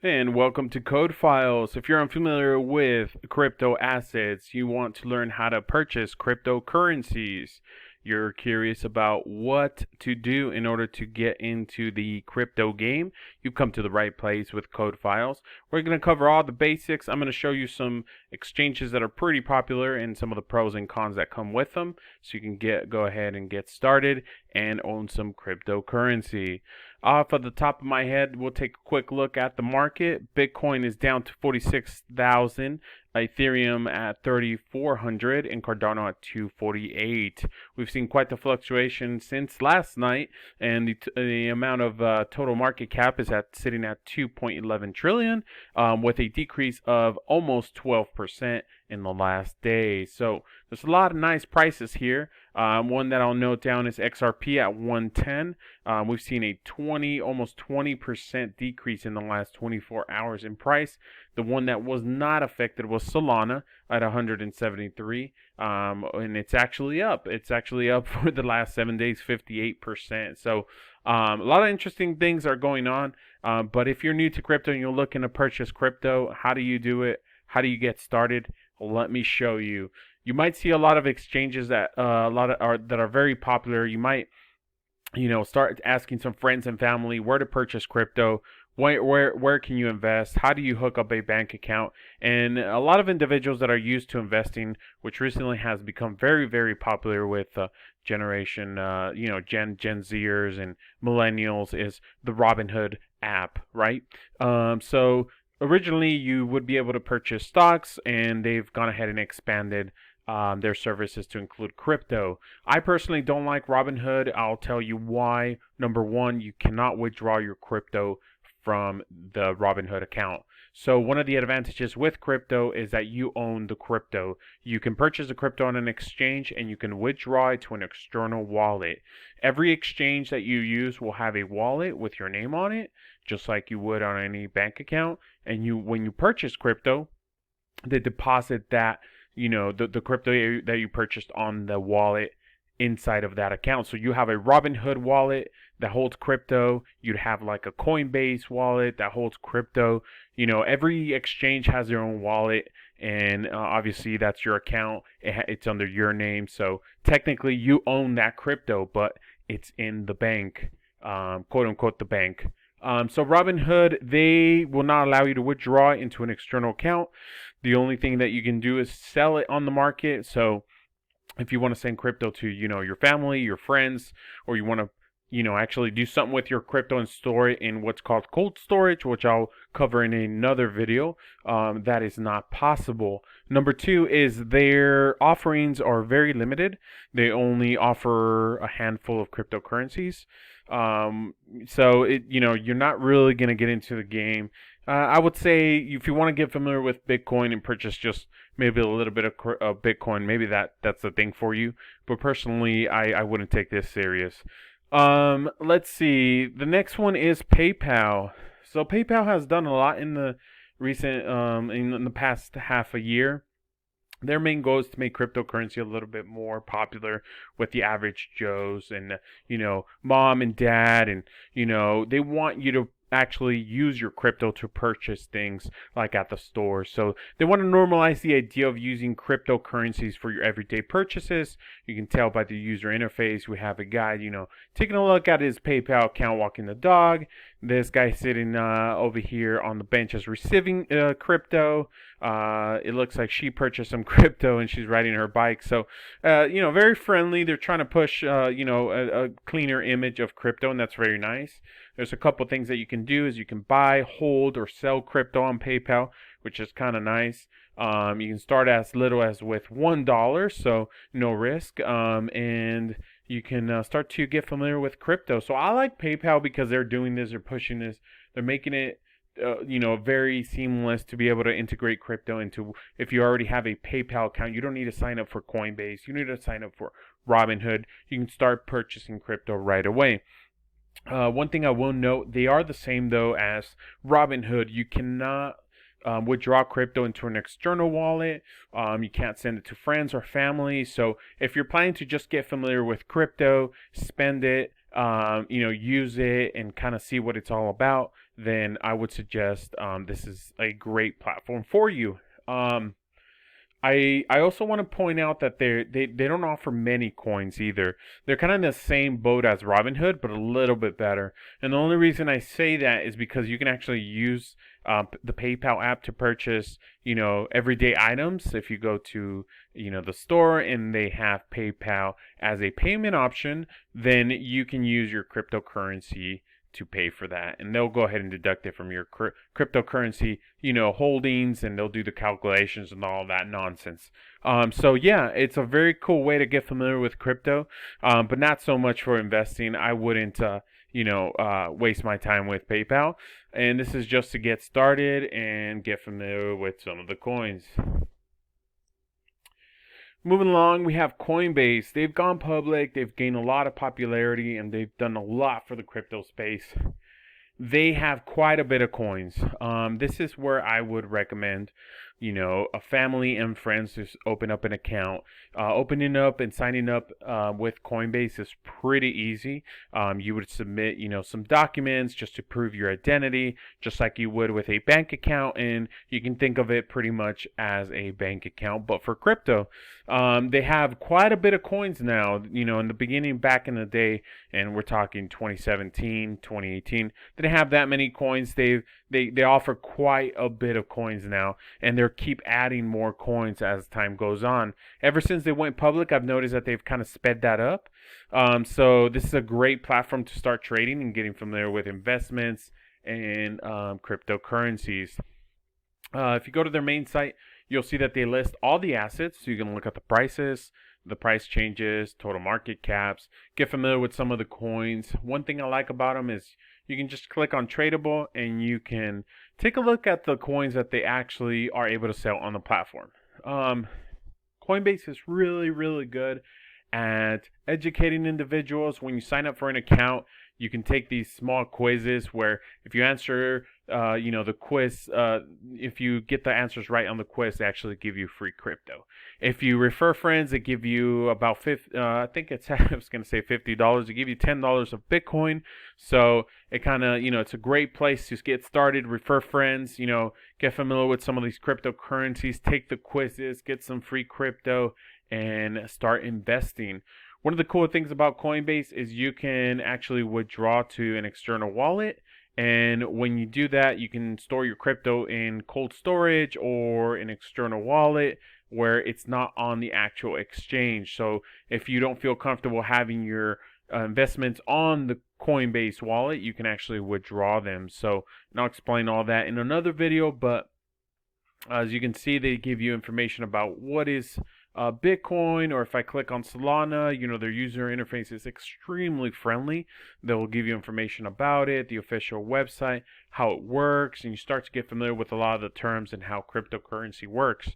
And welcome to Code Files. If you're unfamiliar with crypto assets, you want to learn how to purchase cryptocurrencies, you're curious about what to do in order to get into the crypto game, you've come to the right place with Code Files. We're going to cover all the basics. I'm going to show you some exchanges that are pretty popular and some of the pros and cons that come with them so you can go ahead and get started and own some cryptocurrency. Off of the top of my head, we'll take a quick look at the market. Bitcoin is down to 46,000, Ethereum at 3,400, and Cardano at 248. We've seen quite the fluctuation since last night, and the amount of total market cap is sitting at 2.11 trillion, with a decrease of almost 12% in the last day. So there's a lot of nice prices here. One that I'll note down is XRP at 110. We've seen a almost 20% decrease in the last 24 hours in price. The one that was not affected was Solana at 173, and it's actually up. It's actually up for the last 7 days, 58%. So a lot of interesting things are going on. But if you're new to crypto and you're looking to purchase crypto, how do you do it? How do you get started? Let me show you. You might see a lot of exchanges that that are very popular. You might start asking some friends and family where to purchase crypto. Where can you invest? How do you hook up a bank account? And a lot of individuals that are used to investing, which recently has become very, very popular with generation, Gen Zers and millennials, is the Robinhood app, right? So originally you would be able to purchase stocks, and they've gone ahead and expanded their services to include crypto. I personally don't like Robinhood. I'll tell you why. Number one, you cannot withdraw your crypto from the Robinhood account. So one of the advantages with crypto is that you own the crypto. You can purchase the crypto on an exchange and you can withdraw it to an external wallet. Every exchange that you use will have a wallet with your name on it, just like you would on any bank account. And when you purchase crypto, they deposit that the crypto that you purchased on the wallet inside of that account. So you have a Robinhood wallet that holds crypto. You'd have like a Coinbase wallet that holds crypto. Every exchange has their own wallet, and obviously that's your account. It's under your name. So technically you own that crypto, but it's in the bank, quote unquote, the bank. So Robinhood, they will not allow you to withdraw into an external account. The only thing that you can do is sell it on the market. So if you want to send crypto to, your family, your friends, or you want to, actually do something with your crypto and store it in what's called cold storage, which I'll cover in another video, that is not possible. Number two is their offerings are very limited. They only offer a handful of cryptocurrencies. So you're not really going to get into the game. I would say if you want to get familiar with Bitcoin and purchase just maybe a little bit of Bitcoin, maybe that's the thing for you. But personally, I wouldn't take this serious. Let's see. The next one is PayPal. So PayPal has done a lot in the recent in the past half a year. Their main goal is to make cryptocurrency a little bit more popular with the average Joes and mom and dad, and they want you to actually use your crypto to purchase things like at the store. So they want to normalize the idea of using cryptocurrencies for your everyday purchases. You can tell by the user interface. We have a guy, taking a look at his PayPal account, walking the dog. This guy sitting over here on the bench is receiving crypto. It looks like she purchased some crypto and she's riding her bike. So, very friendly. They're trying to push, a cleaner image of crypto, and that's very nice. There's a couple things that you can do is you can buy, hold, or sell crypto on PayPal, which is kind of nice. You can start as little as with $1, so no risk. And you can start to get familiar with crypto. So I like PayPal because they're doing this, they're pushing this, they're making it very seamless to be able to integrate crypto into. If you already have a PayPal account, you don't need to sign up for Coinbase. You need to sign up for Robinhood. You can start purchasing crypto right away. One thing I will note, they are the same though as Robinhood. You cannot withdraw crypto into an external wallet. You can't send it to friends or family. So if you're planning to just get familiar with crypto, spend it, use it and kind of see what it's all about, then I would suggest this is a great platform for you. I also want to point out that they don't offer many coins either. They're kind of in the same boat as Robinhood, but a little bit better. And the only reason I say that is because you can actually use the PayPal app to purchase, everyday items. If you go to, the store and they have PayPal as a payment option, then you can use your cryptocurrency to pay for that, and they'll go ahead and deduct it from your cryptocurrency holdings, and they'll do the calculations and all that nonsense. So yeah, it's a very cool way to get familiar with crypto, but not so much for investing. I wouldn't waste my time with PayPal, and this is just to get started and get familiar with some of the coins. Moving along, we have Coinbase. They've gone public, they've gained a lot of popularity, and they've done a lot for the crypto space. They have quite a bit of coins. This is where I would recommend, a family and friends just open up an account. Opening up and signing up with Coinbase is pretty easy. You would submit, some documents just to prove your identity, just like you would with a bank account, and you can think of it pretty much as a bank account, but for crypto. They have quite a bit of coins now. In the beginning, back in the day, and we're talking 2017, 2018, they didn't have that many coins. They offer quite a bit of coins now, and they keep adding more coins as time goes on. Ever since they went public, I've noticed that they've kind of sped that up. So this is a great platform to start trading and getting familiar with investments and cryptocurrencies. If you go to their main site, you'll see that they list all the assets, so you can look at the prices, the price changes, total market caps, get familiar with some of the coins. One thing I like about them is you can just click on tradable and you can take a look at the coins that they actually are able to sell on the platform. Coinbase is really, really good at educating individuals. When you sign up for an account, you can take these small quizzes where if you answer, the quiz, if you get the answers right on the quiz, they actually give you free crypto. If you refer friends, they give you about I think it's, I was going to say $50. They give you $10 of Bitcoin. So it kind of, it's a great place to get started, refer friends, get familiar with some of these cryptocurrencies, take the quizzes, get some free crypto, and start investing. One of the cool things about Coinbase is you can actually withdraw to an external wallet. And when you do that, you can store your crypto in cold storage or an external wallet where it's not on the actual exchange. So if you don't feel comfortable having your investments on the Coinbase wallet, you can actually withdraw them. So, and I'll explain all that in another video, but as you can see, they give you information about what is Bitcoin, or if I click on Solana, their user interface is extremely friendly. They'll give you information about it, the official website, how it works, and you start to get familiar with a lot of the terms and how cryptocurrency works.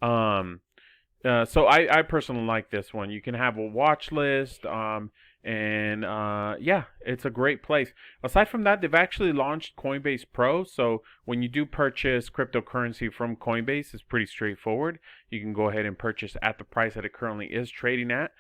So I personally like this one. You can have a watch list, and yeah, it's a great place. Aside from that, they've actually launched Coinbase Pro. So when you do purchase cryptocurrency from Coinbase, it's pretty straightforward. You can go ahead and purchase at the price that it currently is trading at.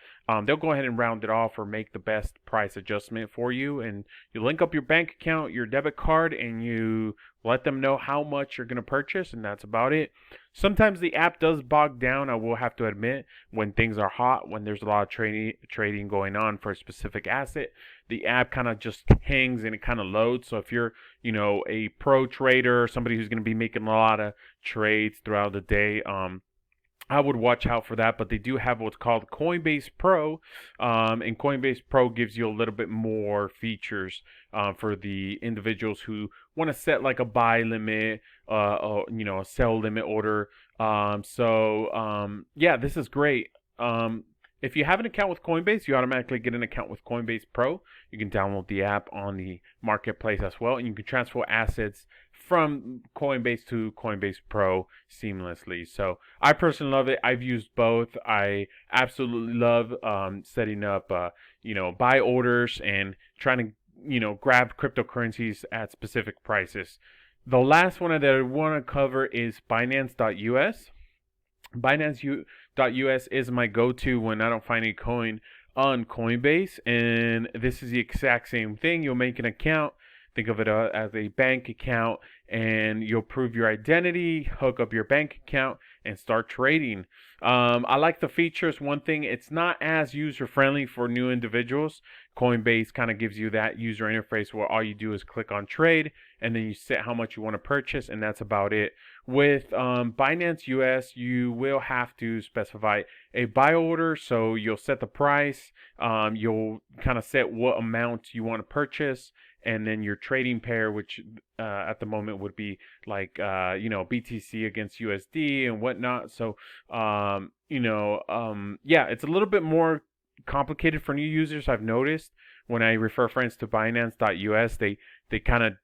They'll go ahead and round it off or make the best price adjustment for you. And you link up your bank account, your debit card, and you let them know how much you're going to purchase, and that's about it. Sometimes the app does bog down, I will have to admit, when things are hot, when there's a lot of trading going on for a specific asset. The app kind of just hangs and it kind of loads. So if you're, a pro trader, somebody who's going to be making a lot of trades throughout the day, I would watch out for that. But they do have what's called Coinbase Pro, and Coinbase Pro gives you a little bit more features for the individuals who want to set like a buy limit, a sell limit order. Yeah, this is great. If you have an account with Coinbase, you automatically get an account with Coinbase Pro. You can download the app on the marketplace as well, and you can transfer assets from Coinbase to Coinbase Pro seamlessly. So I personally love it. I've used both. I absolutely love setting up, buy orders and trying to, grab cryptocurrencies at specific prices. The last one that I want to cover is Binance.us. Binance.us is my go-to when I don't find a coin on Coinbase, and this is the exact same thing. You'll make an account. I Think of it as a bank account, and you'll prove your identity, hook up your bank account, and start trading. I like the features. One thing, it's not as user friendly for new individuals. Coinbase kind of gives you that user interface where all you do is click on trade, and then you set how much you want to purchase, and that's about it. With Binance US, you will have to specify a buy order, so you'll set the price, you'll kind of set what amount you want to purchase, and then your trading pair, which at the moment would be like BTC against USD and whatnot. So yeah, it's a little bit more complicated for new users. I've noticed when I refer friends to Binance.us, they kind of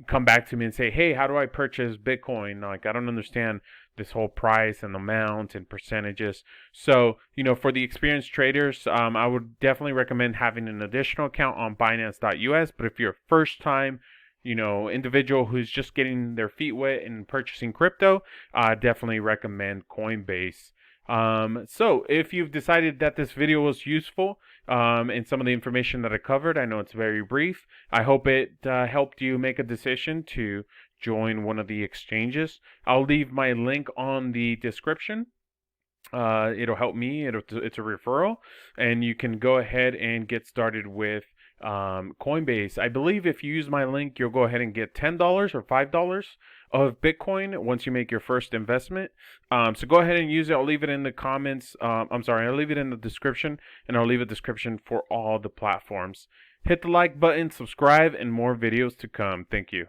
come back to me and say, hey, how do I purchase Bitcoin? Like, I don't understand this whole price and amount and percentages. So, for the experienced traders, I would definitely recommend having an additional account on Binance.us. But if you're a first time, individual who's just getting their feet wet and purchasing crypto, definitely recommend Coinbase. So if you've decided that this video was useful, and some of the information that I covered, I know it's very brief. I hope it helped you make a decision to join one of the exchanges. I'll leave my link on the description. It'll help me. It's a referral, and you can go ahead and get started with Coinbase. I believe if you use my link, you'll go ahead and get $10 or $5 of Bitcoin once you make your first investment. So go ahead and use it. I'll leave it in the comments. I'll leave it in the description, and I'll leave a description for all the platforms. Hit the like button, subscribe, and more videos to come. Thank you.